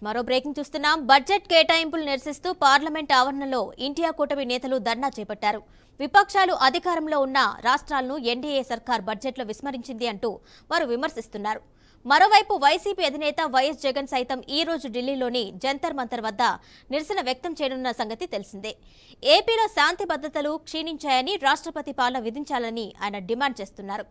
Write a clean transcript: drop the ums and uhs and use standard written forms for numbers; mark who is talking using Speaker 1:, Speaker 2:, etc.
Speaker 1: మరో బ్రేకింగ్ చూస్తున్నాం. బడ్జెట్ కేటాయింపులు నిరసిస్తూ పార్లమెంట్ ఆవరణలో ఇండియా కూటమి నేతలు ధర్నా చేపట్టారు. విపక్షాలు అధికారంలో ఉన్న రాష్ట్రాలను ఎన్డీఏ సర్కార్ బడ్జెట్లో విస్మరించింది అంటూ వారు విమర్శిస్తున్నారు. మరోవైపు వైసీపీ అధినేత వైఎస్ జగన్ సైతం ఈ రోజు ఢిల్లీలోని జంతర్ మంతర్ వద్ద నిరసన వ్యక్తం చేయనున్న సంగతి తెలిసిందే. ఏపీలో శాంతి భద్రతలు క్షీణించాయని రాష్ట్రపతి పాలన విధించాలని ఆయన డిమాండ్ చేస్తున్నారు.